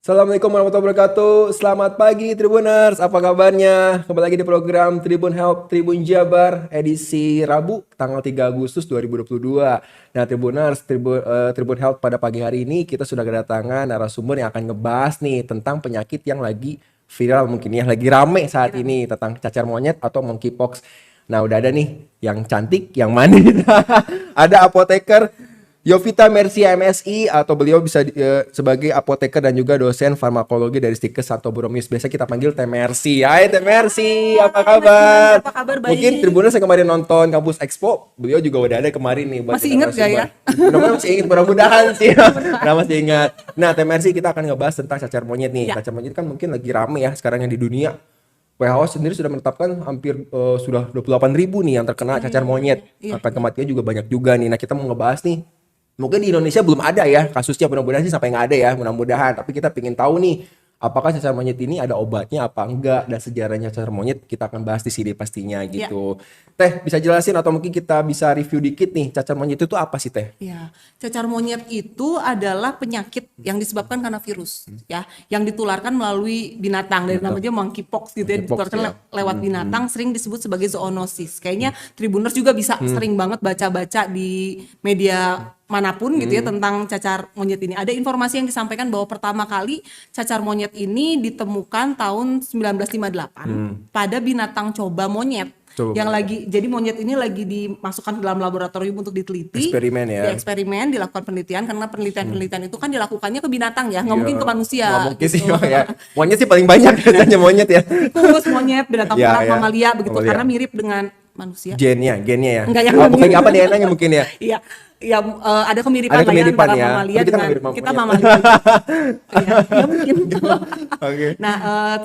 Assalamualaikum warahmatullahi wabarakatuh. Selamat pagi Tribuners, apa kabarnya? Kembali lagi di program Tribun Health Tribun Jabar edisi Rabu tanggal 3 Agustus 2022. Nah Tribuners, Tribun Health pada pagi hari ini kita sudah kedatangan narasumber yang akan ngebahas nih tentang penyakit yang lagi viral mungkin ya, lagi rame saat ini tentang cacar monyet atau monkeypox. Nah udah ada nih yang cantik, yang manis. Ada apoteker Yovita Mercy MSI atau beliau bisa sebagai apoteker dan juga dosen farmakologi dari Stikes Santo Borromeus. Biasa kita panggil Teh Mercy. Hai Teh Mercy, apa kabar? Apa kabar, baik? Mungkin Tribuners yang kemarin nonton Kampus Expo, beliau juga udah ada kemarin nih. Masih ingat gak ya? Mudah-mudahan masih ingat, mudah-mudahan sih. Nah masih ingat. Nah Teh Mercy, kita akan ngebahas tentang cacar monyet nih. Ya. Cacar monyet kan mungkin lagi rame ya sekarang yang di dunia. WHO sendiri sudah menetapkan hampir sudah 28.000 nih yang terkena cacar monyet. Iya. Angka kematian juga banyak juga nih. Nah kita mau ngebahas nih. Mungkin di Indonesia belum ada ya kasusnya, mudah-mudahan sih sampai nggak ada ya, mudah-mudahan. Tapi kita pengen tahu nih, apakah cacar monyet ini ada obatnya apa enggak, dan sejarahnya cacar monyet kita akan bahas di sini pastinya gitu. Teh, bisa jelasin atau mungkin kita bisa review dikit nih, cacar monyet itu apa sih Teh? Ya, cacar monyet itu adalah penyakit yang disebabkan karena virus, ya, yang ditularkan melalui binatang. Dari namanya monkeypox gitu ya, Monkeypox, ditularkan ya. lewat binatang, sering disebut sebagai zoonosis. Kayaknya Tribuners juga bisa sering banget baca-baca di media manapun gitu ya tentang cacar monyet ini. Ada informasi yang disampaikan bahwa pertama kali cacar monyet ini ditemukan tahun 1958 pada binatang coba monyet. Yang lagi, jadi monyet ini lagi dimasukkan ke dalam laboratorium untuk diteliti, Eksperimen ya. dieksperimen, dilakukan penelitian, karena penelitian itu kan dilakukannya ke binatang ya, nggak mungkin ke manusia. Nggak mungkin sih gitu. ya. Monyet sih paling banyak katanya monyet ya. Tikus, monyet, binatang Ya, ternak, ya. mamalia begitu, Mamalia. karena mirip dengan manusia. Gennya ya. Enggak, yang Oh, mungkin apa DNA-nya mungkin ya. Iya, ya ada kemiripan Ada lah ya kemiripan antara ya. mamalia Tapi kita dengan nggak mirip kita monyet. mamalia. Iya, ya mungkin. Oke. Nah,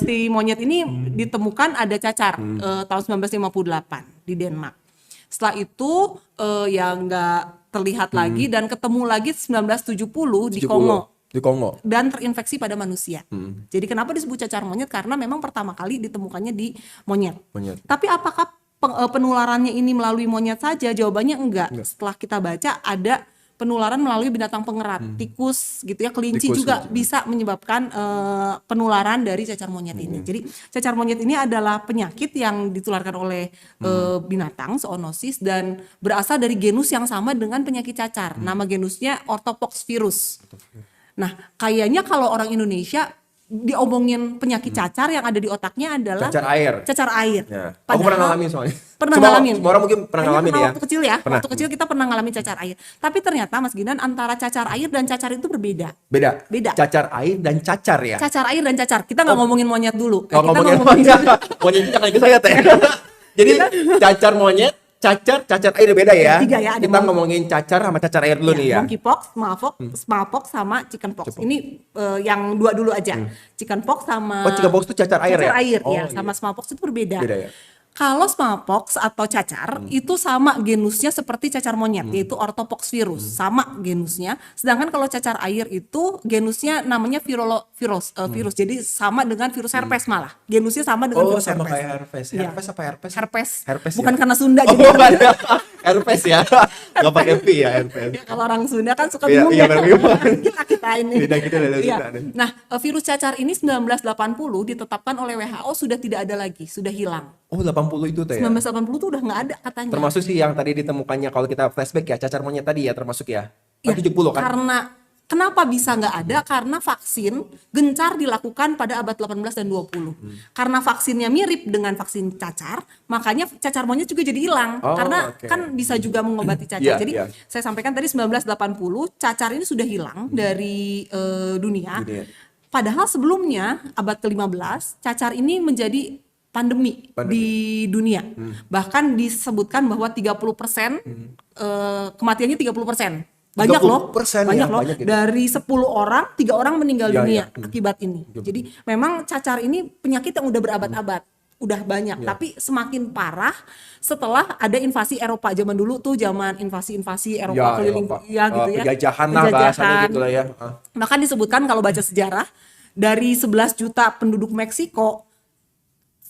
si monyet ini ditemukan ada cacar tahun 1958 di Denmark. Setelah itu ya nggak terlihat lagi dan ketemu lagi 1970 di 70. Kongo Di Kongo. dan terinfeksi pada manusia. Jadi kenapa disebut cacar monyet? Karena memang pertama kali ditemukannya di monyet. Monyet. Tapi apakah penularannya ini melalui monyet saja? Jawabannya enggak. Setelah kita baca ada penularan melalui binatang pengerat, tikus gitu ya, kelinci Tikus, juga kelinci. bisa menyebabkan penularan dari cacar monyet ini. Jadi cacar monyet ini adalah penyakit yang ditularkan oleh binatang, zoonosis, dan berasal dari genus yang sama dengan penyakit cacar. Nama genusnya Orthopox virus. Nah, kayaknya kalau orang Indonesia diomongin penyakit cacar yang ada di otaknya adalah Cacar air. Cacar air. Ya. Aku pernah Padahal- ngalamin soalnya. Pernah Semua- ngalamin. semua orang mungkin pernah Kayaknya ngalamin ya. Waktu kecil ya. Pernah. Waktu kecil kita pernah ngalamin cacar air. Tapi ternyata Mas Ginan, antara cacar air dan cacar itu berbeda. Beda. Beda. Cacar air dan cacar ya. Cacar air dan cacar. Kita nggak ngomongin monyet dulu. Kalau Kita ngomongin monyet jangan ke saya Teh. Jadi cacar monyet, cacar air beda ya. Tiga ya, ada Kita ngomongin cacar sama cacar air dulu nih ya. Monkeypox, smallpox sama chickenpox. Ini yang dua dulu aja. Chickenpox sama Oh, chickenpox itu cacar air ya? cacar air Oh, ya, iya. sama smallpox itu berbeda. Beda ya. Kalau smallpox atau cacar itu sama genusnya seperti cacar monyet, yaitu Orthopox virus, sama genusnya. Sedangkan kalau cacar air itu genusnya namanya virus. Jadi sama dengan virus herpes malah. Genusnya sama dengan Oh, virus sama herpes. kayak herpes. Iya. Herpes apa herpes? Herpes. ya? Bukan karena Sunda Oh, jadi bukan. Herpes ya. Enggak pakai P ya herpes. Ya, kalau orang Sunda kan suka Iya, bingung iya, ya. bingung. kita ini. Lidah kita lidah Iya. Sunda nih. Nah, virus cacar ini 1980 ditetapkan oleh WHO sudah tidak ada lagi, sudah hilang. Oh, 80 itu Teh ya. 1980 tuh udah nggak ada katanya. Termasuk sih yang tadi ditemukannya kalau kita flashback ya, cacar monyet tadi ya termasuk ya. Ya, 70 kan? Karena kenapa bisa nggak ada? Karena vaksin gencar dilakukan pada abad 18 dan 20. Karena vaksinnya mirip dengan vaksin cacar, makanya cacar monyet juga jadi hilang. Oh, Karena oke. kan bisa juga mengobati cacar. Iya, Jadi iya. saya sampaikan tadi 1980 cacar ini sudah hilang dari dunia. Dunia. Padahal sebelumnya abad ke-15 cacar ini menjadi pandemi di dunia. Bahkan disebutkan bahwa 30% kematiannya 30%. Banyak loh, 30% banyak ya, loh. banyak itu. Dari 10 orang, 3 orang meninggal Ya, dunia ya. akibat ini. Jadi memang cacar ini penyakit yang udah berabad-abad, udah banyak. Tapi semakin parah setelah ada invasi Eropa. Zaman dulu tuh zaman invasi Eropa Ya, keliling, Eropa. ya gitu ya. Penjajahan lah bahasanya gitu lah ya. Bahkan disebutkan kalau baca sejarah, dari 11 juta penduduk Meksiko,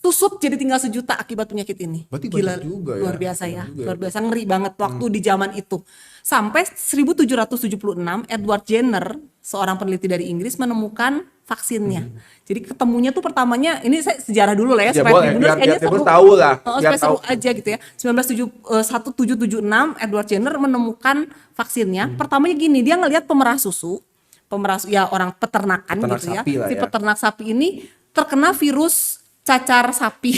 tusuk jadi tinggal 1 juta akibat penyakit ini. Berarti Gila, banyak juga ya. luar biasa ya. Banyak juga ya. Luar biasa, ngeri banget waktu di zaman itu. Sampai 1776 Edward Jenner, seorang peneliti dari Inggris, menemukan vaksinnya. Jadi ketemunya tuh pertamanya, ini saya sejarah dulu lah ya, Ya supaya boleh, Tribuners biar kayaknya Tribun seru. tahu lah, biar Supaya seru tahu. aja gitu ya. 1776 Edward Jenner menemukan vaksinnya. Pertamanya gini, dia ngelihat pemerah susu, ya orang peternakan Peternak gitu ya. sapi lah Si ya. peternak sapi ini terkena virus cacar sapi.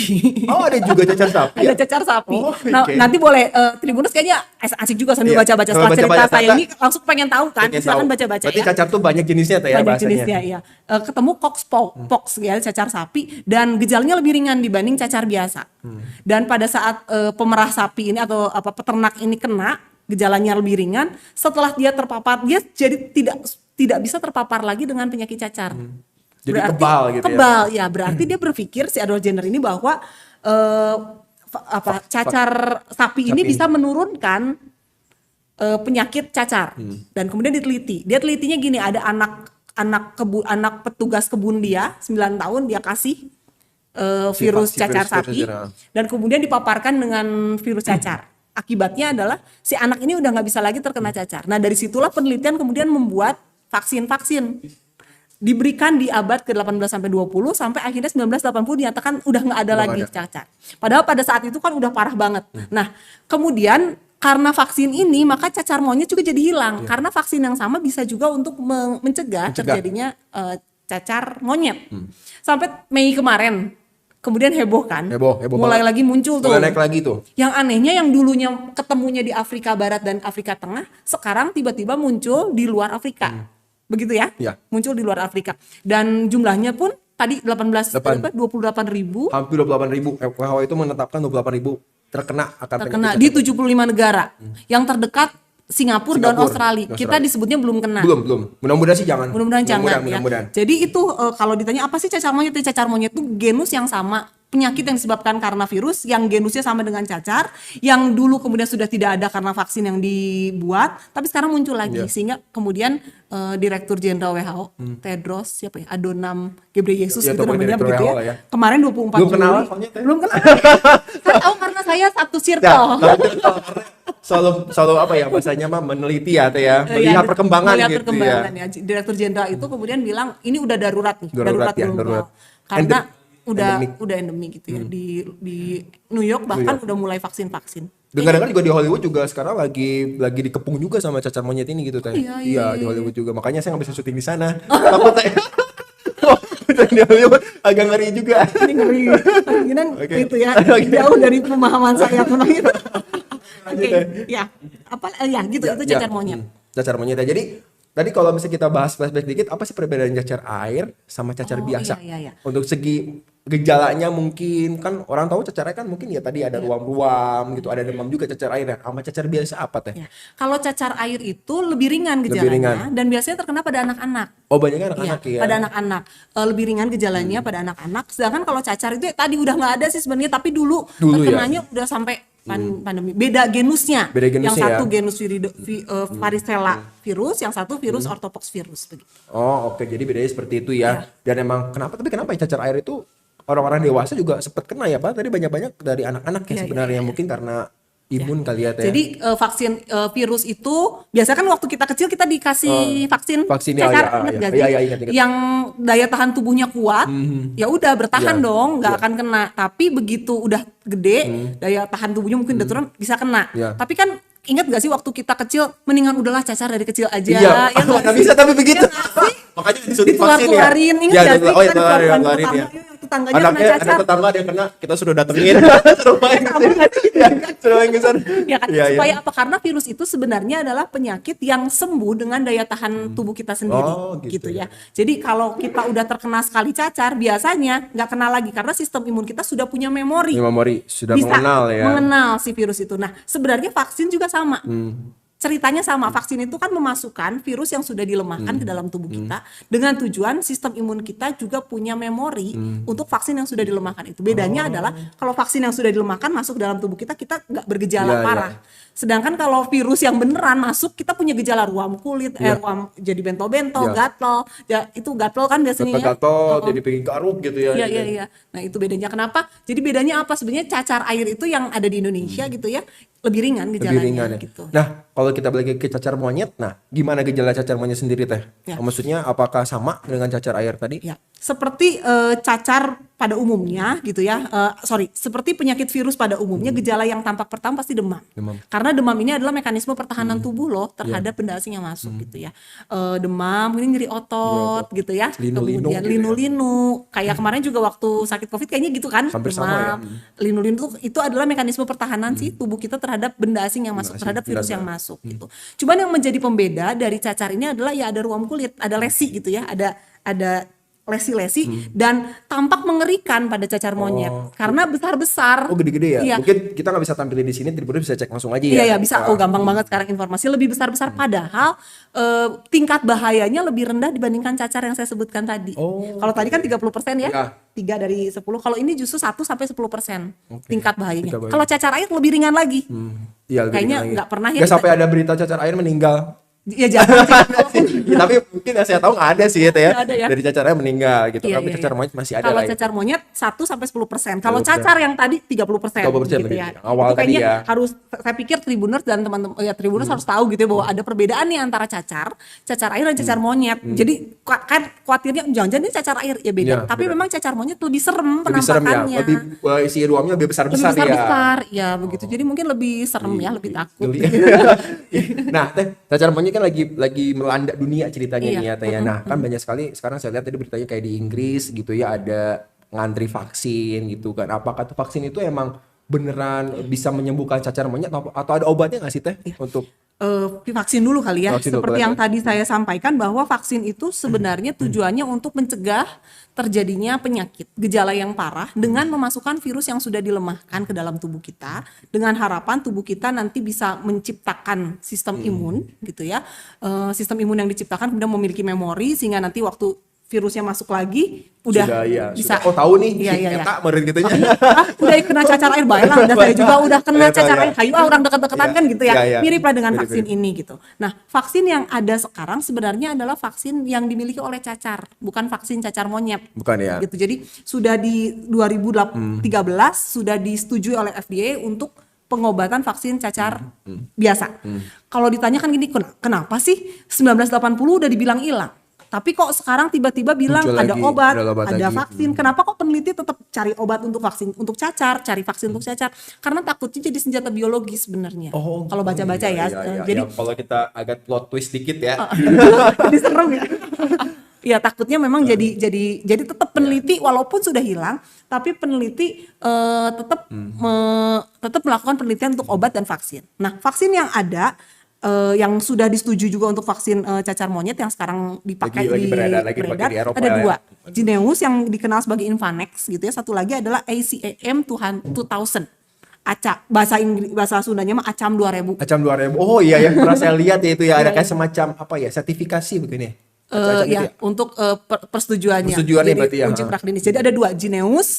Oh, ada juga cacar sapi ya? Ada cacar sapi. Oh, Nah, oke. nanti boleh Tribuners kayaknya asik juga sambil Iya. baca-baca Kalau setelah cerita baca-baca, saya ini langsung pengen tahu kan. Pengen Silakan tahu. baca-baca Berarti ya. cacar tuh banyak jenisnya tuh ya Banyak bahasanya. jenisnya ya. Ketemu pox ya, cacar sapi, dan gejalanya lebih ringan dibanding cacar biasa. Dan pada saat pemerah sapi ini atau peternak ini kena, gejalanya lebih ringan. Setelah dia terpapar, dia jadi tidak bisa terpapar lagi dengan penyakit cacar. Jadi kebal gitu ya? Kebal ya, berarti dia berpikir si Edward Jenner ini bahwa cacar sapi ini bisa menurunkan penyakit cacar. Dan kemudian dia telitinya gini, ada anak petugas kebun dia 9 tahun, dia kasih virus cacar sapi dan kemudian dipaparkan dengan virus cacar. Akibatnya adalah si anak ini udah nggak bisa lagi terkena cacar. Nah, dari situlah penelitian kemudian membuat vaksin diberikan di abad ke-18 sampai 20 sampai akhirnya 1980 dinyatakan udah nggak ada lagi cacar. Padahal pada saat itu kan udah parah banget. Nah, kemudian karena vaksin ini maka cacar monyet juga jadi hilang karena vaksin yang sama bisa juga untuk mencegah terjadinya cacar monyet. Sampai Mei kemarin kemudian heboh kan? Heboh mulai banget. lagi muncul tuh. Mulai naik lagi tuh. Yang anehnya yang dulunya ketemunya di Afrika Barat dan Afrika Tengah, sekarang tiba-tiba muncul di luar Afrika. Begitu ya? Ya. Muncul di luar Afrika. Dan jumlahnya pun tadi 28.000. Hampir 28.000. WHO itu menetapkan 28.000 terkena Terkena di 75 negara. Yang terdekat Singapura dan Australia. Kita disebutnya belum kena. Belum. Mudah-mudahan sih jangan. Mudah-mudahan jangan ya. Mudah-mudahan. Jadi itu kalau ditanya apa sih cacar monyet? Cacar monyet itu genus yang sama, penyakit yang disebabkan karena virus, yang genusnya sama dengan cacar, yang dulu kemudian sudah tidak ada karena vaksin yang dibuat, tapi sekarang muncul lagi. Sehingga kemudian Direktur Jenderal WHO Tedros Adhanom Ghebreyesus Ya, itu pokoknya namanya Direktur begitu WHO ya. lah ya. Kemarin 24 Belum kenal Juli. soalnya, Teh. Belum kenal. Saya tahu karena saya satu Ya, circle. selalu apa ya bahasanya mah meneliti ya Teh ya. Melihat perkembangan melihat gitu perkembangan ya. ya. Direktur Jenderal itu kemudian bilang ini udah darurat nih, Darurat ya, global. darurat. Karena Endemik. udah endemik gitu ya. Di New York bahkan udah mulai vaksin. Dengar-dengar juga di Hollywood juga sekarang lagi dikepung juga sama cacar monyet ini gitu Teh. Iya. Di Hollywood juga. Makanya saya nggak bisa syuting di sana. Takut Teh. Di Hollywood agak ngeri juga. Ini ngeri. Kemungkinan Oke. itu ya Oke. jauh dari pemahaman saya tentang itu. Oke, Teh. ya. Gitu itu cacar monyet. Cacar monyet ya. Jadi tadi kalau misalnya kita bahas flashback dikit, apa sih perbedaan cacar air sama cacar Oh, biasa? iya. Untuk segi gejalanya mungkin kan orang tahu cacar air kan mungkin ya tadi ada ruam-ruam gitu, ada demam juga cacar air. Sama cacar biasa apa Teh? Ya. Kalau cacar air itu lebih ringan Lebih gejalanya ringan. dan biasanya terkena pada anak-anak. Oh, banyaknya Iya, anak-anak ya. pada anak-anak. Lebih ringan gejalanya pada anak-anak. Sedangkan kalau cacar itu tadi udah nggak ada sih sebenarnya, tapi dulu Dulu ya. terkenanya udah sampai pandemi. Beda genusnya. Beda genusnya yang satu ya. genus varicella virus, yang satu virus orthopox virus begitu. Oh, oke. Jadi bedanya seperti itu ya. Dan emang kenapa ya cacar air itu orang-orang dewasa juga sempat kena ya, Pak? Tadi banyak-banyak dari anak-anak ya sebenarnya. Mungkin karena imun kali ya, Teh. Jadi vaksin virus itu biasa kan waktu kita kecil kita dikasih vaksin vaksin, ya, cacar, ya, ingat ya. gak Iya, sih? iya, ingat. Yang daya tahan tubuhnya kuat, ya udah bertahan Iya, dong, nggak akan kena. Tapi begitu udah gede, daya tahan tubuhnya mungkin udah turun, bisa kena. Iya. Tapi kan ingat gak sih waktu kita kecil, mendingan udahlah cacar dari kecil aja. Iya, ya nggak nggak sih? bisa tapi begitu. Ya nggak sih? Makanya disuntik vaksin ya. Ditular-tularin, ingat Ya, gak sih? oh ya, Kita tularin ditular-tularin ya. tetangga, yang tetangganya kena Anaknya, cacar. anak tetangga ada yang kena, kita sudah datengin. Suruh main ke sini. Ya, suruh main ke sana. Ya kan, Iya, iya. supaya apa? Karena virus itu sebenarnya adalah penyakit yang sembuh dengan daya tahan tubuh kita sendiri, Oh, gitu ya. Jadi kalau kita udah terkena sekali cacar, biasanya nggak kena lagi karena sistem imun kita sudah punya memori, Ini memori sudah bisa mengenal ya. mengenal si virus itu. Nah, sebenarnya vaksin juga sama. Ceritanya sama, vaksin itu kan memasukkan virus yang sudah dilemahkan ke dalam tubuh kita dengan tujuan sistem imun kita juga punya memori untuk vaksin yang sudah dilemahkan itu. Bedanya adalah kalau vaksin yang sudah dilemahkan masuk dalam tubuh kita nggak Iya, bergejala parah. Sedangkan kalau virus yang beneran masuk, kita punya gejala ruam kulit, ruam jadi bento-bento, Iya. gatal. Ya, itu gatal kan biasanya ya. Gatal, jadi pengen garuk gitu ya. Iya. Nah, itu bedanya kenapa? Jadi bedanya apa? Sebenarnya cacar air itu yang ada di Indonesia gitu ya. lebih ringan lebih gejalanya ringan ya. gitu. Nah, kalau kita balik ke cacar monyet, nah gimana gejala cacar monyet sendiri teh? Ya. Maksudnya apakah sama dengan cacar air tadi? Ya, seperti cacar pada umumnya gitu ya. Seperti penyakit virus pada umumnya, gejala yang tampak pertama pasti demam. Karena demam ini adalah mekanisme pertahanan tubuh loh terhadap benda asing yang masuk gitu ya. Demam, ini nyeri otot gitu ya. Linu-linu Kemudian gitu ya. linu-linu. Kayak kemarin juga waktu sakit Covid kayaknya gitu kan. Hampir sama ya. Linu-linu itu adalah mekanisme pertahanan sih tubuh kita terhadap benda asing yang masuk, terhadap virus yang masuk gitu. Cuman yang menjadi pembeda dari cacar ini adalah ya ada ruam kulit, ada lesi gitu ya, ada lesi-lesi dan tampak mengerikan pada cacar monyet karena besar-besar. Oh, gede-gede ya. Iya. Mungkin kita nggak bisa tampilin di sini, Tribuners bisa cek langsung aja ya. Iya ya bisa. Oh gampang banget sekarang informasi lebih besar-besar padahal tingkat bahayanya lebih rendah dibandingkan cacar yang saya sebutkan tadi. Kalau tadi kan 30% ya. Ya. 3 dari 10. Kalau ini justru 1 sampai 10% tingkat bahayanya. Tingkat bahaya. Kalau cacar air lebih ringan lagi. Iya, lebih Kayaknya ringan lagi. nggak pernah ya Nggak kita- sampai ada berita cacar air meninggal. Ya jangan sih. Ya, tapi mungkin yang saya tahu nggak ada sih ya teh ya. Nggak ada ya. Dari cacar air meninggal gitu. Iya, Tapi iya, cacar iya. monyet masih ada Kalau lah ya. cacar monyet 1 sampai 10%. Kalau 10%. cacar yang tadi 30%, 30% gitu lebih. ya. Awal Itu kayaknya tadi ya. harus saya pikir Tribuners dan teman-teman ya Tribuners harus tahu gitu ya bahwa ada perbedaan nih antara cacar air dan cacar monyet. Jadi kan khawatirnya jangan-jangan ini cacar air ya beda. Iya, Tapi beda. memang cacar monyet lebih serem Lebih serem ya. penampakannya. Lebih isi ruamnya lebih besar-besar Lebih ya. besar-besar ya begitu. Jadi mungkin lebih serem ya, lebih takut. Geli. Nah, teh, cacar monyet kan lagi melanda dunia ceritanya Iya. nih ya teh ya. Nah, kan banyak sekali sekarang saya lihat tadi beritanya kayak di Inggris gitu ya ada ngantri vaksin gitu kan. Apakah tuh vaksin itu emang beneran bisa menyembuhkan cacar monyet atau ada obatnya nggak sih teh untuk Vaksin dulu kali ya. Vaksin dulu, Seperti boleh, yang boleh. tadi saya sampaikan bahwa vaksin itu sebenarnya tujuannya untuk mencegah terjadinya penyakit, gejala yang parah dengan memasukkan virus yang sudah dilemahkan ke dalam tubuh kita dengan harapan tubuh kita nanti bisa menciptakan sistem imun gitu ya. Sistem imun yang diciptakan kemudian memiliki memori sehingga nanti waktu virusnya masuk lagi udah bisa sudah, oh tahu nih Iya, si iya, iya. eta meureun gitu nya. Udah kena cacar air bae lah, udah saya juga udah kena Iya, cacar iya. air, hayu orang deket-deketan Iya, kan gitu ya. iya, iya. Mirip lah dengan Mirip, vaksin mirip. ini gitu. Nah, vaksin yang ada sekarang sebenarnya adalah vaksin yang dimiliki oleh cacar, bukan vaksin cacar monyet. Bukan ya. Gitu. Jadi sudah di 2013 sudah disetujui oleh FDA untuk pengobatan vaksin cacar biasa. Kalau ditanyakan gini, kenapa sih 1980 udah dibilang hilang? Tapi kok sekarang tiba-tiba bilang Muncul ada lagi, obat, ada obat ada lagi. vaksin. Kenapa kok peneliti tetap cari obat untuk vaksin untuk cacar, cari vaksin untuk cacar? Karena takutnya jadi senjata biologis sebenarnya. Kalau baca-baca ya. Jadi kalau kita agak plot twist dikit ya. jadi serem ya. Ya takutnya memang jadi tetap peneliti walaupun sudah hilang, tapi peneliti tetap melakukan penelitian untuk obat dan vaksin. Nah, vaksin yang ada yang sudah disetujui juga untuk vaksin cacar monyet yang sekarang dipakai Lagi beredar, lagi dipakai di Eropa ada ya. 2. Jynneos yang dikenal sebagai Invanex gitu ya. Satu lagi adalah ACAM 2000. Bahasa Sundanya mah Acam 2000. Acam 2000. Oh iya ya, pernah saya lihat ya itu ya ada kayak semacam apa ya, sertifikasi begini. Acam gitu Ya, untuk persetujuannya. Persetujuannya Jadi, berarti ya, uji praklinis. Jadi ada 2, Jynneos,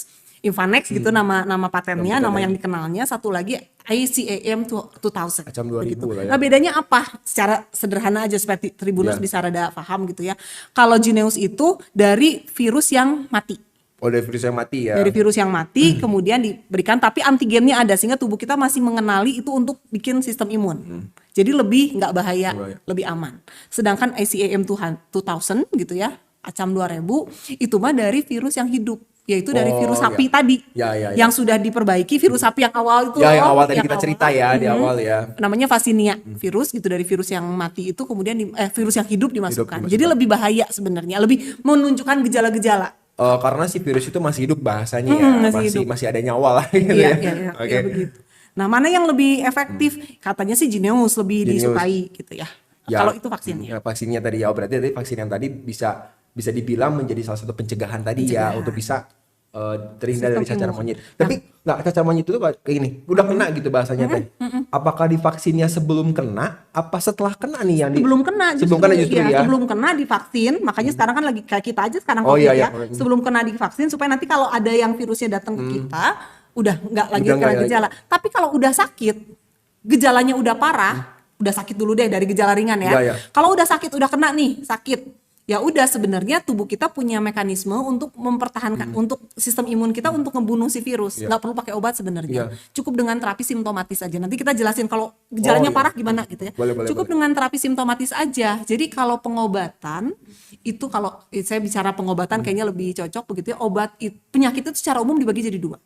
Invanex gitu nama patennya, nama yang dikenalnya. Satu lagi ACAM 2000. Acam 2000 Begitu. lah ya. Nah bedanya apa? Secara sederhana aja supaya Tribuners Ya. bisa rada paham gitu ya. Kalau Jynneos itu dari virus yang mati. Oh, dari virus yang mati ya. Dari virus yang mati kemudian diberikan tapi antigennya ada sehingga tubuh kita masih mengenali itu untuk bikin sistem imun. Jadi lebih nggak bahaya, lebih aman. Sedangkan ACAM 2000 gitu ya, Acam 2000 itu mah dari virus yang hidup, yaitu dari virus sapi tadi. Yang sudah diperbaiki virus sapi yang awal itu Ya, yang awal tadi yang kita cerita ya di awal ya. Namanya Vaccinia virus gitu, dari virus yang mati itu kemudian virus yang hidup dimasukkan. dimasukkan. Jadi lebih bahaya sebenarnya, lebih menunjukkan gejala-gejala. Karena si virus itu masih hidup bahasanya ya, masih hidup. masih ada nyawa lah gitu Iya, ya. iya, Oke. iya, begitu. Nah, mana yang lebih efektif? Katanya sih Jynneos lebih Jynneos. disukai gitu ya. Kalau itu vaksinnya. Ya, vaksinnya tadi ya, berarti tadi vaksin yang tadi bisa dibilang menjadi salah satu pencegahan tadi ya untuk bisa terhindar dari Sistem cacar imun. monyet. Tapi nggak, cacar monyet itu kayak gini, udah kena gitu bahasanya teh. Apakah di vaksinnya sebelum kena, apa setelah kena nih yang Sebelum kena justru, sebelum kena justru ya. sebelum kena divaksin, makanya sekarang kan lagi kayak kita aja sekarang Oh, COVID iya, iya. ya. Sebelum kena divaksin supaya nanti kalau ada yang virusnya datang ke kita, udah nggak lagi Udah kena nggak gejala. Tapi kalau udah sakit, gejalanya udah parah, udah sakit dulu deh dari gejala ringan ya. Iya, iya. Kalau udah sakit, udah kena nih, sakit. ya udah sebenarnya tubuh kita punya mekanisme untuk mempertahankan untuk sistem imun kita untuk membunuh si virus. Nggak perlu pakai obat sebenarnya. Cukup dengan terapi simptomatis aja. Nanti kita jelasin kalau gejalanya parah gimana gitu ya. Boleh, Cukup dengan terapi simptomatis aja. Jadi kalau pengobatan itu kalau saya bicara pengobatan kayaknya lebih cocok begitu ya. Penyakit itu secara umum dibagi jadi dua.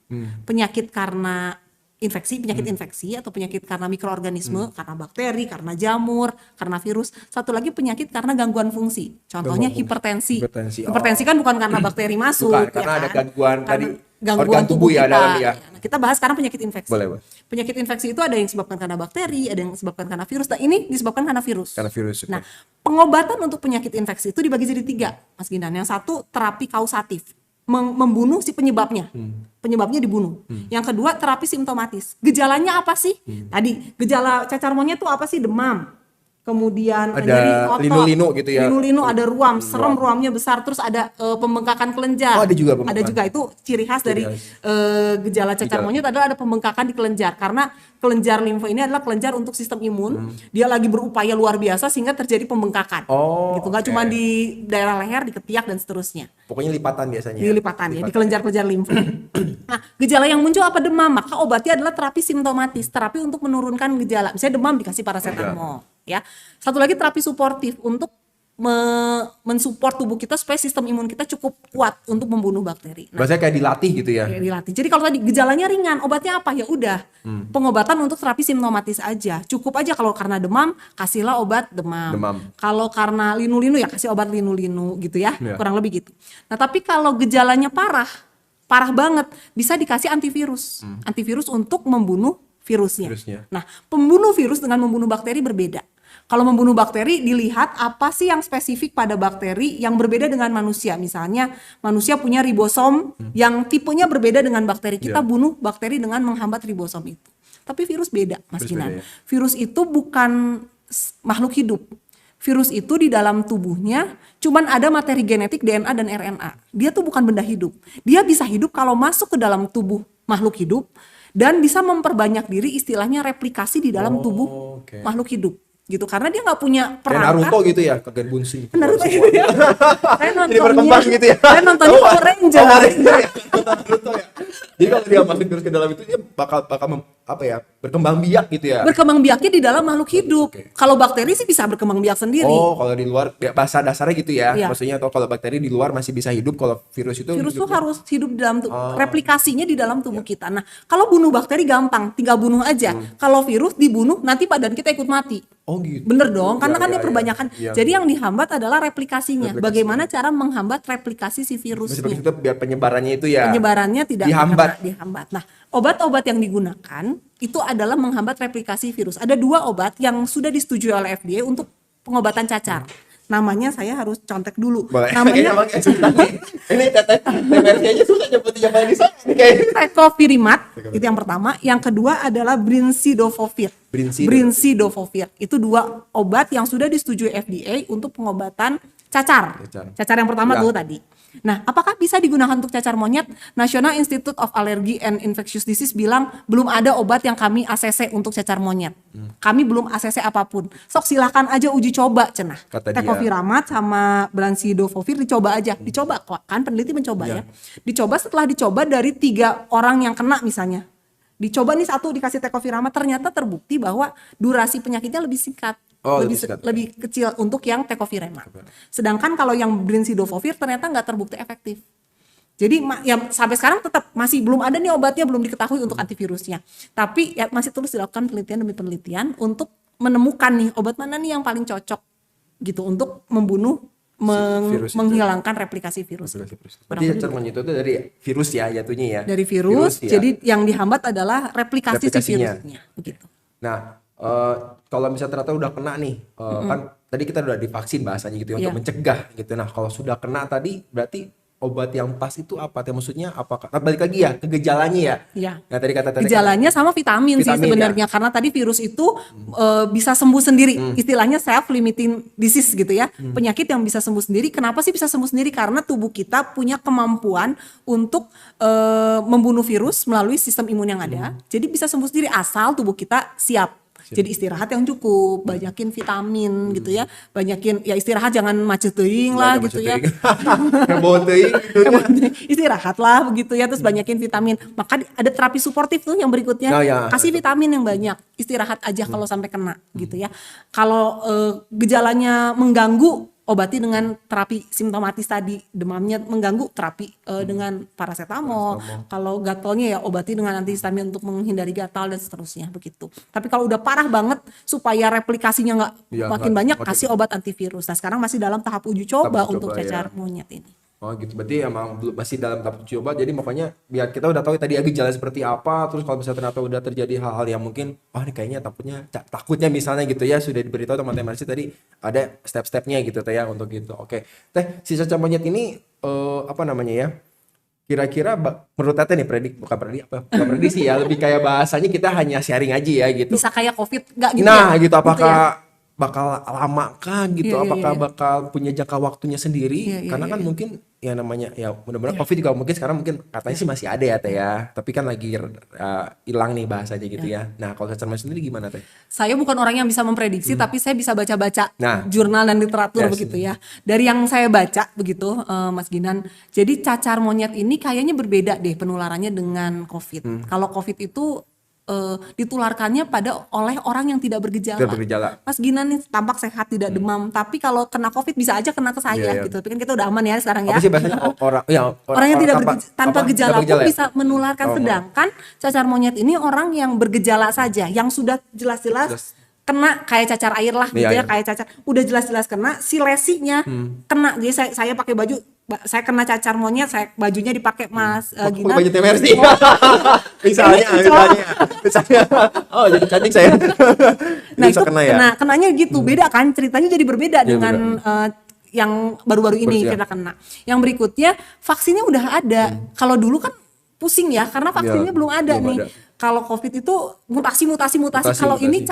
Penyakit karena penyakit infeksi atau penyakit karena mikroorganisme, karena bakteri, karena jamur, karena virus. Satu lagi penyakit karena gangguan fungsi. Contohnya hipertensi. Hipertensi kan bukan karena bakteri masuk, Bukan, karena ada gangguan Karena tadi gangguan organ tubuh ya kita. dalam ya. Nah, kita bahas sekarang penyakit infeksi. Boleh. Penyakit infeksi itu ada yang disebabkan karena bakteri, ada yang disebabkan karena virus. Nah, ini disebabkan karena virus. Karena virus. Nah, pengobatan untuk penyakit infeksi itu dibagi jadi 3, Mas Gindan. Yang satu terapi kausatif, membunuh si penyebabnya. Penyebabnya dibunuh. Yang kedua terapi simptomatis. Gejalanya apa sih? Tadi gejala cacar monyet itu apa sih? Demam. Kemudian Ada nyeri otot, linu-linu gitu ya. Linu-linu, ada ruam, serem ruamnya besar, terus ada pembengkakan kelenjar. Oh, ada juga pembengkakan. Ada juga, itu ciri khas dari gejala cacar monyet adalah ada pembengkakan di kelenjar. Karena kelenjar limfa ini adalah kelenjar untuk sistem imun. Dia lagi berupaya luar biasa sehingga terjadi pembengkakan. Gitu, nggak cuma di daerah leher, di ketiak dan seterusnya. Pokoknya lipatan biasanya. Di lipatan ya, di kelenjar-kelenjar limfa. Nah, gejala yang muncul apa? Demam. Maka obatnya adalah terapi simptomatis, terapi untuk menurunkan gejala. Misalnya demam dikasih paracetamol, ya. Satu lagi terapi suportif untuk mensupport tubuh kita supaya sistem imun kita cukup kuat untuk membunuh bakteri. Nah, Bahasanya kayak dilatih gitu ya. kayak dilatih. Jadi kalau tadi gejalanya ringan, obatnya apa? Ya udah, pengobatan untuk terapi simptomatis aja. Cukup aja kalau karena demam, kasihlah obat demam. Kalau karena linu-linu ya kasih obat linu-linu gitu ya, kurang lebih gitu. Nah tapi kalau gejalanya parah banget, bisa dikasih antivirus. Antivirus untuk membunuh virusnya. Nah, pembunuh virus dengan membunuh bakteri berbeda. Kalau membunuh bakteri dilihat apa sih yang spesifik pada bakteri yang berbeda dengan manusia. Misalnya manusia punya ribosom yang tipenya berbeda dengan bakteri. Kita bunuh bakteri dengan menghambat ribosom itu. Tapi virus beda, Mas Ginan. Virus itu bukan makhluk hidup. Virus itu di dalam tubuhnya cuman ada materi genetik DNA dan RNA. Dia tuh bukan benda hidup. Dia bisa hidup kalau masuk ke dalam tubuh makhluk hidup dan bisa memperbanyak diri, istilahnya replikasi di dalam tubuh makhluk hidup. Gitu, karena dia nggak punya perangkat. Kayak Naruto gitu ya, Kage Bunshin. Naruto gitu ya. Jadi berkembang gitu ya. Saya nontonnya Power Ranger. Naruto ya. Jadi kalau dia masuk terus ke dalam itu dia bakal berkembang biak gitu ya. Berkembang biaknya di dalam makhluk hidup. Kalau bakteri sih bisa berkembang biak sendiri. Oh, kalau di luar bahasa dasarnya gitu ya. Iya. Maksudnya atau kalau bakteri di luar masih bisa hidup, kalau virus itu tuh harus hidup di dalam replikasinya di dalam tubuh kita. Nah, kalau bunuh bakteri gampang, tinggal bunuh aja. Kalau virus dibunuh nanti badan kita ikut mati. Oh gitu. Bener dong, karena kan dia perbanyakan. Jadi yang dihambat adalah replikasinya. Bagaimana cara menghambat replikasi si virusnya? Itu biar penyebarannya itu ya. Penyebarannya tidak dihambat. Nah, obat-obat yang digunakan itu adalah menghambat replikasi virus. Ada 2 obat yang sudah disetujui oleh FDA untuk pengobatan cacar. Namanya saya harus contek dulu. Boleh. Namanya ini teteh versi aja susah nyebutin di sana kayak. Tecovirimat itu yang pertama, yang kedua adalah Brincidofovir. Brincidofovir itu 2 obat yang sudah disetujui FDA untuk pengobatan cacar. Cacar yang pertama tuh tadi. Nah, apakah bisa digunakan untuk cacar monyet? National Institute of Allergy and Infectious Disease bilang belum ada obat yang kami ACC untuk cacar monyet. Kami belum ACC apapun. Sok silahkan aja uji coba cenah. Tecovirimat sama Brincidofovir dicoba aja. Dicoba kok, kan peneliti mencoba ya. Dicoba, setelah dicoba dari 3 orang yang kena misalnya. Dicoba nih 1 dikasih Tecovirimat, ternyata terbukti bahwa durasi penyakitnya lebih singkat. Lebih kecil untuk yang Tecovirimat. Sedangkan kalau yang Brincidofovir ternyata nggak terbukti efektif. Jadi ya sampai sekarang tetap masih belum ada nih obatnya, belum diketahui untuk antivirusnya. Tapi ya masih terus dilakukan penelitian demi penelitian untuk menemukan nih obat mana nih yang paling cocok gitu untuk membunuh menghilangkan replikasi virus. Berarti cacar monyet itu dari virus ya jatuhnya ya. Dari virus ya. Jadi yang dihambat adalah replikasi si virusnya begitu. Nah, kalau misalnya ternyata udah kena nih, kan tadi kita udah divaksin bahasanya gitu ya, untuk mencegah gitu. Nah, kalau sudah kena tadi berarti obat yang pas itu apa? Maksudnya apakah balik lagi ya ke gejalanya ya? Nah, tadi kata gejalanya sama vitamin sih sebenarnya ya. Karena tadi virus itu bisa sembuh sendiri. Istilahnya self limiting disease gitu ya. Penyakit yang bisa sembuh sendiri. Kenapa sih bisa sembuh sendiri? Karena tubuh kita punya kemampuan untuk membunuh virus melalui sistem imun yang ada. Jadi bisa sembuh sendiri asal tubuh kita siap. Jadi istirahat yang cukup, banyakin vitamin gitu ya. Banyakin ya istirahat, jangan macet teuing lah gitu ya. Heboh teuing gitu ya. Istirahat lah begitu ya, terus banyakin vitamin. Maka ada terapi suportif tuh yang berikutnya, Nah, ya. kasih vitamin yang banyak, istirahat aja kalau sampai kena gitu ya. Kalau gejalanya mengganggu, obati dengan terapi simptomatis tadi. Demamnya mengganggu, terapi dengan paracetamol. Kalau gatalnya ya obati dengan antihistamin untuk menghindari gatal dan seterusnya begitu. Tapi kalau udah parah banget, supaya replikasinya nggak Ya, makin nggak- banyak, makin- kasih obat antivirus. Nah sekarang masih dalam tahap uji coba Tahap uji untuk coba, cacar ya. monyet ini. Oh gitu, berarti emang masih dalam tahap uji coba, jadi makanya biar kita udah tahu tadi gejala seperti apa, terus kalau misalnya ternyata udah terjadi hal-hal yang mungkin, oh ini kayaknya takutnya misalnya gitu ya, sudah diberitahu teman teman tadi ada step-stepnya gitu teh ya untuk gitu. Oke, teh si cacar monyet ini apa namanya ya? Kira-kira menurut Tete nih bukan prediksi ya, lebih kayak bahasanya kita hanya sharing aja ya gitu. Bisa kayak COVID nggak gitu Nah ya? gitu, ya? apakah bakal lama kah gitu, Iya, iya, apakah iya. bakal punya jangka waktunya sendiri, Iya, iya, karena iya, kan iya. mungkin ya namanya ya mudah-mudahan COVID juga mungkin sekarang mungkin katanya sih masih ada ya teh ya, tapi kan lagi hilang nih bahasanya gitu ya. Nah kalau cacar monyet sendiri gimana teh? Saya bukan orang yang bisa memprediksi, tapi saya bisa baca-baca Nah. jurnal dan literatur Yes. begitu ya. Dari yang saya baca begitu, Mas Ginan. Jadi cacar monyet ini kayaknya berbeda deh penularannya dengan COVID. Kalau COVID itu ditularkannya oleh orang yang tidak bergejala. Tidak bergejala. Mas Ginan nih tampak sehat, tidak demam, tapi kalau kena COVID bisa aja kena ke saya Iya, iya. gitu. Tapi kan kita udah aman ya sekarang ya. Apa sih bahasanya Orang yang tidak tanpa gejala pun ya? bisa menularkan. Oh, Sedangkan cacar monyet ini orang yang bergejala saja, yang sudah jelas-jelas kena kayak cacar air lah gitu Iya, ya, iya. kayak cacar udah jelas-jelas kena, si lesinya kena. Jadi saya pakai baju, saya kena cacar monyet, saya bajunya dipakai Mas Ginan. Baju TMRC. misalnya. Oh jadi cantik saya. Nah Bisa itu kena ya. kenanya gitu, beda kan ceritanya, jadi berbeda Iya, dengan yang baru-baru ini Betul, ya. kita kena. Yang berikutnya vaksinnya udah ada. Kalau dulu kan pusing ya karena vaksinnya belum ada belum nih. ada. Kalau COVID itu mutasi. Kalau ini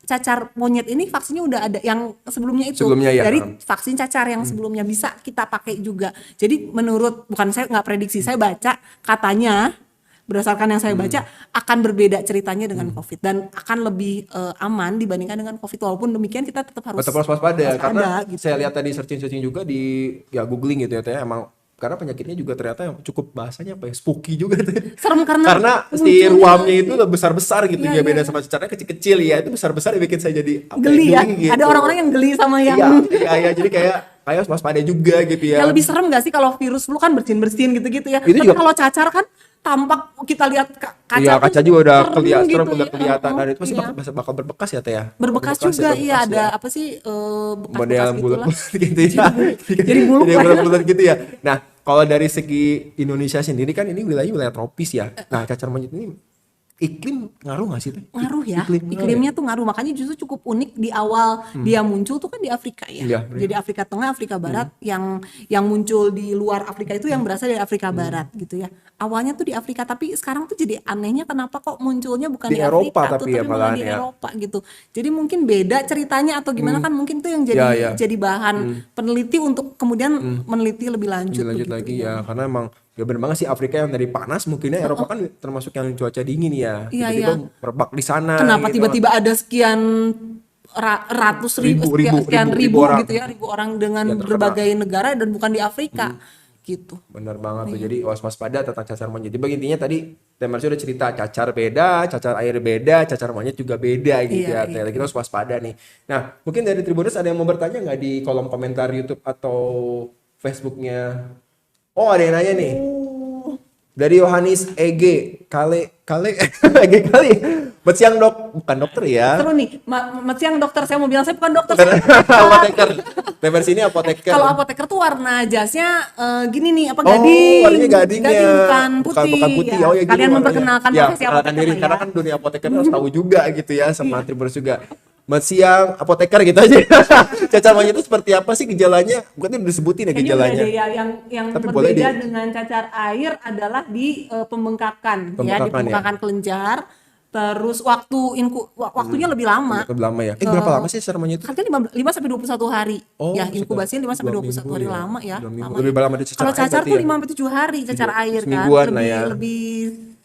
cacar monyet ini vaksinnya udah ada, yang sebelumnya itu Sebelumnya ya. dari vaksin cacar yang sebelumnya bisa kita pakai juga. Jadi bukan saya nggak prediksi, saya baca katanya berdasarkan yang saya baca akan berbeda ceritanya dengan COVID dan akan lebih aman dibandingkan dengan COVID. Walaupun demikian kita tetap harus waspada karena gitu. saya lihat tadi searching juga di googling gitu ya teh, emang karena penyakitnya juga ternyata yang cukup bahasanya apa ya, spooky juga teh. Serem karena si munculnya- ruamnya itu besar-besar gitu Iya, ya, beda iya. sama cacarnya kecil-kecil ya, itu besar-besar bikin saya jadi Geli ya. gitu. Ada orang-orang yang geli sama yang iya, jadi kayak waspada juga gitu ya. yang lebih serem gak sih kalau virus flu kan bersin-bersin gitu-gitu ya. Itu Tapi juga- kalau cacar kan tampak, kita lihat kaca Iya, tuh kaca juga udah serem kelihatan, gitu udah ya. kelihatan. Dan itu pasti Iya. bakal berbekas ya teh ya. Berbekas Berbekas juga, ya, iya berbekas ada ya. apa sih bekas-bekas Model gitulah. bulat-bulat gitu ya. Jadi buluk lah. bulat-bulat gitu ya. Nah, kalau dari segi Indonesia sendiri kan ini wilayah tropis ya. Nah, cacar monyet ini iklim ngaruh nggak sih teh? Ngaruh ya, Iklim ngaruh iklimnya tuh ngaruh, makanya justru cukup unik di awal dia muncul tuh kan di Afrika ya. Iya, Jadi Afrika Tengah, Afrika Barat, yang muncul di luar Afrika itu yang berasal dari Afrika Barat gitu ya. Awalnya tuh di Afrika, tapi sekarang tuh jadi anehnya kenapa kok munculnya bukan Di di, Eropa Afrika tuh, tapi ya tapi malah malahan di ya. Eropa gitu. Jadi mungkin beda ceritanya atau gimana kan, mungkin itu yang jadi Ya, ya. jadi bahan peneliti untuk kemudian meneliti lebih lanjut. Lanjut begitu lagi ya, karena emang ya bener banget sih, Afrika yang dari panas mungkinnya Eropa kan termasuk yang cuaca dingin ya. Iya, Tiba-tiba iya. merebak di sana. Kenapa gitu. tiba-tiba ada sekian ratus ribu, sekian ribu orang. gitu ya, ribu orang dengan Ya, terkena. berbagai negara dan bukan di Afrika gitu. Bener banget tuh. Iya. Jadi waspada tentang cacar monyet. Jadi intinya tadi Temersi udah cerita cacar beda, cacar air beda, cacar monyet juga beda gitu Iya, ya. Kita harus waspada nih. Nah, mungkin dari Tribuners ada yang mau bertanya nggak di kolom komentar YouTube atau Facebooknya? Oh, ada yang nanya nih. Dari Yohanes EG Kale EG kali. Bet siang dok, bukan dokter ya. Seru nih, siang dokter, saya mau bilang saya bukan dokter. Saya Apoteker. Temersi ini apoteker. kalau apoteker tuh warna jasnya gini nih, apa Oh, gading. warnanya gadingnya. Bukan putih. Bukan putih. Ya. Oh ya, Kalian gini warnanya. memperkenalkan Ya, profesi perkenalkan apoteker diri, ya. karena kan dunia apoteker harus tahu juga gitu ya, sama Tribuners juga. Selamat siang apoteker gitu aja. Cacar monyet itu seperti apa sih gejalanya? Bukan udah disebutin ya Kayaknya gejalanya. udah deh ya, yang Tapi boleh berbeda di- dengan cacar air adalah di pembengkakan ya, di Pembengkakan, pembengkakan kelenjar. Terus waktunya lebih lama. Lebih lama ya. Berapa lama sih cacar monyet itu? Kan 5 sampai 21 hari. Oh, ya, inkubasinya 5 sampai 2 21 minggu hari, ya. lama ya. 2 minggu. Lama. Lebih lama dari cacar Kalau air cacar berarti tuh ya? 5 sampai 7 hari cacar air kan. Semingguan lah ya.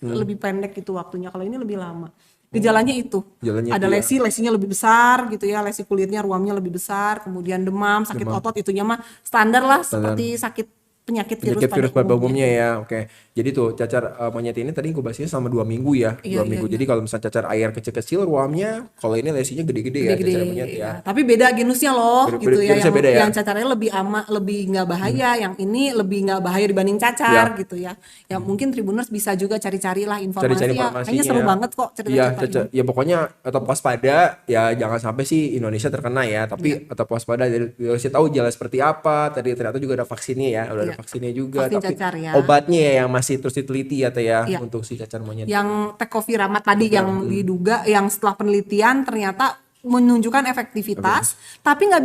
Lebih pendek itu waktunya. Kalau ini lebih lama. Gejalanya itu. Gejalanya Ada itu ya. lesinya lebih besar gitu ya, lesi kulitnya, ruamnya lebih besar, kemudian demam, sakit otot, itunya mah standar lah seperti sakit penyakit virus Virus pada pada umumnya umumnya. ya. Oke. Jadi tuh cacar monyet ini tadi inkubasinya selama 2 minggu ya. Iya, 2 minggu. iya, Jadi kalau misalnya cacar air kecil-kecil ruamnya, kalau ini lesinya gede-gede ya Gede-gede cacar monyet ya. ya. Tapi beda genusnya loh gitu ya, Virusnya yang beda ya. yang cacarnya lebih lebih nggak bahaya, yang ini lebih nggak bahaya dibanding cacar Ya. gitu ya. Ya mungkin Tribuners bisa juga cari-carilah Cari-cari informasi ya. Kayaknya informasinya seru ya. banget kok Iya, cerita-cerita ini. ya pokoknya tetap waspada ya, jangan sampai sih Indonesia terkena ya, tapi Iya. tetap waspada dari Indonesia tahu jalan seperti apa. Tadi ternyata juga ada vaksinnya ya, udah ada Iya. vaksinnya juga, Vaksin tapi cacar ya. obatnya ya yang masih terus diteliti ya Teh ya Iya. untuk si cacar monyet. Yang tecoviramat tadi yang diduga, yang setelah penelitian ternyata menunjukkan efektivitas, tapi nggak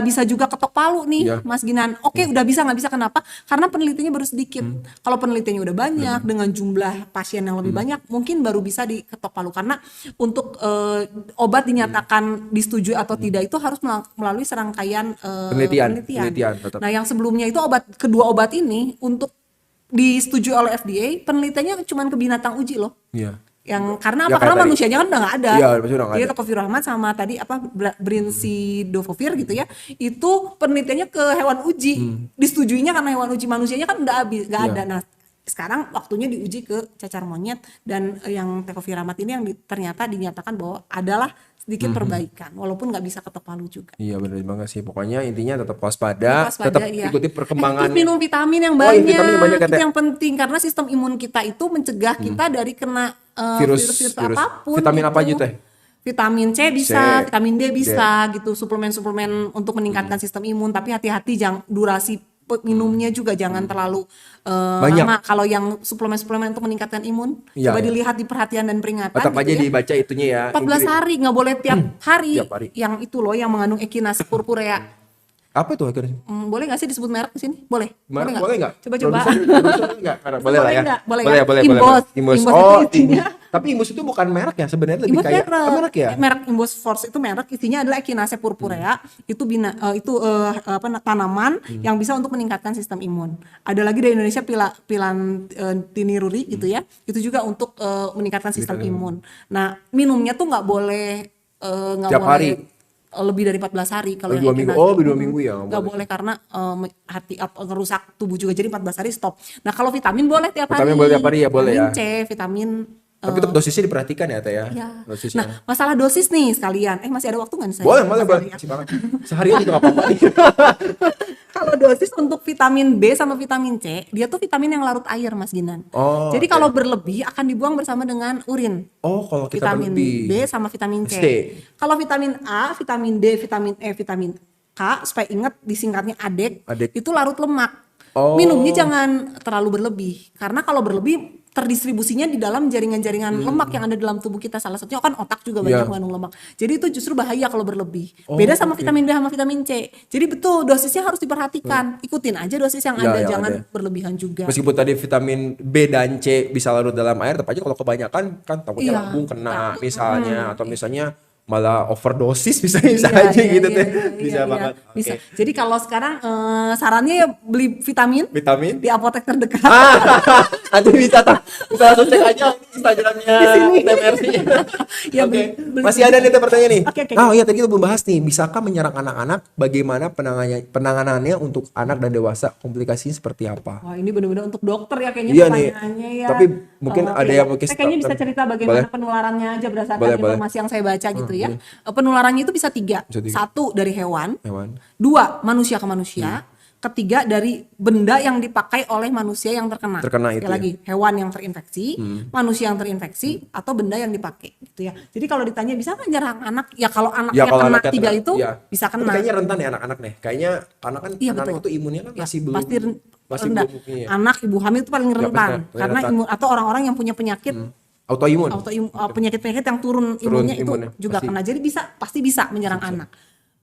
bisa juga ketok palu nih, Iya. Mas Ginan. Oke, udah bisa nggak bisa kenapa? Karena penelitiannya baru sedikit. Kalau penelitiannya udah banyak dengan jumlah pasien yang lebih banyak, mungkin baru bisa diketok palu. Karena untuk obat dinyatakan disetujui atau tidak itu harus melalui serangkaian Penelitian tetap. Nah, yang sebelumnya itu kedua obat ini untuk disetujui oleh FDA, penelitiannya cuma ke binatang uji loh. Iya. Yang karena Ya, apa? kayak Karena tadi. manusianya kan udah nggak ada. Iya, manusia udah nggak Jadi ada. tocovir sama tadi apa brincidofovir gitu ya. Itu penelitiannya ke hewan uji. Disetujuinya karena hewan uji, manusianya kan udah habis, nggak Iya. ada. Nah, sekarang waktunya diuji ke cacar monyet, dan yang tecoviramat ini yang ternyata dinyatakan bahwa adalah sedikit perbaikan walaupun nggak bisa ketok palu juga. Iya benar banget sih. Pokoknya intinya tetap waspada, Waspada, tetap iya. ikuti perkembangan. Terus minum vitamin yang Oh, iya, banyak, vitamin yang banyak, itu Teh. yang penting karena sistem imun kita itu mencegah kita dari kena Virus. virus apapun. Vitamin gitu. apa aja, Teh? Vitamin C bisa, C, vitamin D bisa gitu, suplemen-suplemen untuk meningkatkan sistem imun, tapi hati-hati jangan durasi minumnya juga jangan terlalu Banyak. lama. Kalau yang suplemen-suplemen untuk meningkatkan imun, Iya, coba iya. dilihat di perhatian dan peringatan Tetap gitu aja ya. dibaca itunya ya. 14 hari, nggak boleh tiap hari. Tiap hari. Yang itu loh yang mengandung Echinacea purpurea. Apa tuh akhirnya? Boleh nggak sih disebut merek di sini? Boleh. Boleh nggak? Coba-coba. Produser nggak? Boleh lah ya. nggak? Boleh Boleh, ya? boleh, Imbos. Imbos. Imbos Oh, itu isinya. tapi Imbos itu bukan merek ya sebenarnya, lebih Imbos kayak merek. merek ya. Merek Imbos Force itu merek, isinya adalah Echinacea purpurea. Itu tanaman yang bisa untuk meningkatkan sistem imun. Ada lagi dari Indonesia pilantiniruri gitu ya. Itu juga untuk meningkatkan sistem imun. Nah, minumnya tuh nggak boleh Tiap hari. lebih dari 14 hari kalau Oh, yang 2 minggu. Echinacea. Oh, 2 minggu ya, nggak Nggak boleh karena ngerusak tubuh juga, jadi 14 hari stop. Nah, kalau vitamin boleh tiap hari. Vitamin boleh tiap hari ya, boleh ya. Vitamin C, vitamin Tapi tetap dosisnya diperhatikan ya Teh ya. ya. Dosisnya. Nah, masalah dosis nih sekalian. Masih ada waktu nggak nih saya? Boleh, Masih boleh. ada ya? Masih banget. Seharian juga nggak apa-apa nih. Kalau dosis untuk vitamin B sama vitamin C, dia tuh vitamin yang larut air, Mas Ginan. Oh, Jadi oke. kalau berlebih akan dibuang bersama dengan urin. Oh, kalau kita Vitamin berlebih. B sama vitamin C. C. Kalau vitamin A, vitamin D, vitamin E, vitamin K, supaya ingat disingkatnya ADEK, ADEK. itu larut lemak. Oh. Minumnya jangan terlalu berlebih, karena kalau berlebih terdistribusinya di dalam jaringan-jaringan lemak yang ada dalam tubuh kita. Salah satunya kan otak juga Iya. banyak mengandung lemak. Jadi itu justru bahaya kalau berlebih. Beda sama vitamin B sama vitamin C. Jadi betul dosisnya harus diperhatikan. Ikutin aja dosis yang Ya, ada, yang jangan ada. berlebihan juga. Meskipun tadi vitamin B dan C bisa larut dalam air, tapi aja kalau kebanyakan kan takutnya Iya, lambung kena takut. misalnya, atau misalnya malah overdosis bisa Iya, aja iya, gitu iya, Teh. iya, Bisa iya, banget. iya. Bisa. Oke. Jadi kalau sekarang sarannya ya beli vitamin Vitamin? di apotek terdekat. Nanti bisa langsung cek aja Instagramnya Di sini. TMRC. Ya, Oke. beli Masih ada nih Teh, pertanyaan nih. Oke, oke. Oh iya, tadi kita belum bahas nih, bisakah menyerang anak-anak? Bagaimana penanganannya untuk anak dan dewasa? Komplikasinya seperti apa? Wah, ini benar-benar untuk dokter ya kayaknya Iya nih. pertanyaannya ya. Tapi mungkin Oke. ada yang mungkin Saya kayaknya bisa cerita bagaimana Boleh. penularannya aja berdasarkan Boleh, boleh. informasi yang saya baca gitu ya. Penularannya itu bisa tiga. Bisa tiga. Satu dari hewan, Hewan. dua manusia ke manusia, ketiga dari benda yang dipakai oleh manusia yang terkena. Terkena Sekali itu ya. lagi, hewan yang terinfeksi, manusia yang terinfeksi, atau benda yang dipakai gitu ya. Jadi kalau ditanya bisa nggak nyerang anak? Ya kalau anaknya Ya kalau kena anaknya tiga kena, itu iya. bisa Tapi kena. kayaknya rentan ya anak-anak nih. Kayaknya karena kan Iya, anak betul. itu imunnya kan Ya, masih belum pasti masih rendah. belum iya. Anak ibu hamil itu paling rentan paling karena rentan. imun atau orang-orang yang punya penyakit Autoimun. penyakit-penyakit yang turun Turun imunnya itu imunnya, juga pasti. kena. Jadi pasti bisa menyerang anak.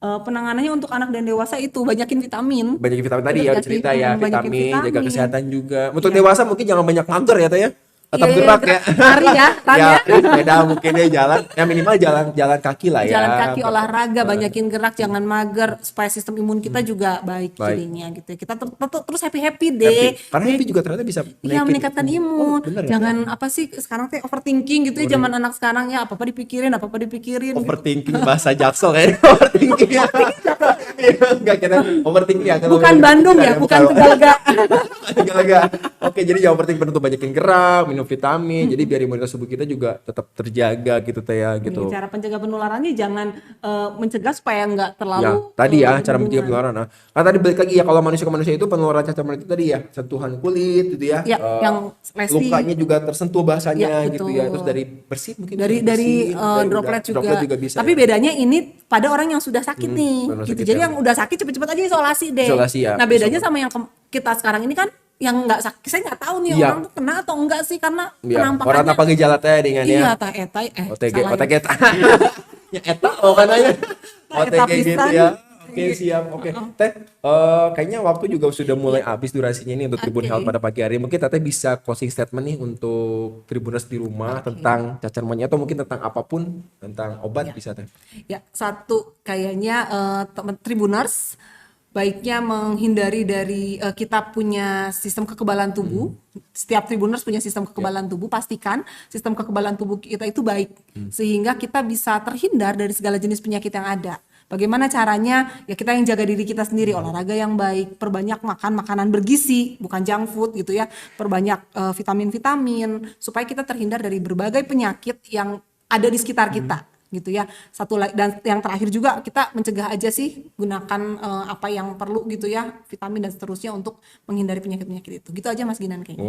Penanganannya untuk anak dan dewasa itu banyakin vitamin. Banyak vitamin tadi Betul ya nggak sih? cerita ya, Banyakin vitamin, jaga vitamin. kesehatan juga. Untuk dewasa mungkin jangan banyak ngantor ya Teh ya. tetap Iya, gerak ya. lari ya, Tan Ya, ya. sepeda mungkin ya jalan, ya minimal jalan kaki lah ya. Jalan kaki, olahraga, banyakin gerak, jangan mager supaya sistem imun kita juga baik Baik. jadinya gitu ya. Kita terus happy deh. Happy. Karena happy juga ternyata bisa Iya, meningkatkan imun. bener ya? Jangan apa sih sekarang teh overthinking gitu ya, zaman anak sekarang ya, apa-apa dipikirin gitu. Overthinking bahasa Jaksel kayaknya. Overthinking ya. Enggak kita overthinking ya. Kalau Bukan Bandung ya, bukan Tegalega. Tegalega. Oke, jadi jangan overthinking, benar tuh banyakin gerak, minum vitamin. Jadi biar imunitas tubuh kita juga tetap terjaga gitu teh ya gitu. Cara pencegah penularannya jangan mencegah supaya nggak Ya, terlalu tadi ya cara berhubungan. mencegah penularan. Nah, kan tadi balik lagi ya kalau manusia ke manusia itu penularan cacar monyet itu tadi ya sentuhan kulit gitu ya. Ya, yang lesi. lukanya juga tersentuh bahasanya Ya, gitu betul. ya. Terus dari bersih mungkin dari bersin, droplet juga. droplet juga bisa. Tapi ya. bedanya ini pada orang yang sudah sakit nih, orang gitu. sakit Jadi ya. yang udah sakit cepet-cepet aja isolasi deh. Isolasi ya, Nah bedanya sama yang kita sekarang ini kan yang nggak sakit, saya nggak tahu nih Iya. orang tuh kena atau enggak sih karena Ya, orang penampakannya. apa gejala teh dengan Iya, ya. tah eta OTG, salah ya. OTG. Ya eta oh kan aja. OTG Eta gitu pisan. ya. Oke, siap. Oke. Teh, kayaknya waktu juga sudah mulai habis durasinya ini untuk Tribun Oke. Health pada pagi hari. Mungkin Teteh bisa closing statement nih untuk Tribuners di rumah tentang cacar monyet atau mungkin tentang apapun, tentang obat bisa Teh. Ya, satu kayaknya teman Tribuners baiknya menghindari dari kita punya sistem kekebalan tubuh. Setiap Tribuners punya sistem kekebalan tubuh, pastikan sistem kekebalan tubuh kita itu baik sehingga kita bisa terhindar dari segala jenis penyakit yang ada. Bagaimana caranya? Ya kita yang jaga diri kita sendiri, olahraga yang baik, perbanyak makan makanan bergizi, bukan junk food gitu ya. Perbanyak vitamin-vitamin supaya kita terhindar dari berbagai penyakit yang ada di sekitar kita. Gitu ya. Dan yang terakhir juga kita mencegah aja sih, gunakan apa yang perlu gitu ya, vitamin dan seterusnya untuk menghindari penyakit-penyakit itu. Gitu aja Mas Ginan kayaknya.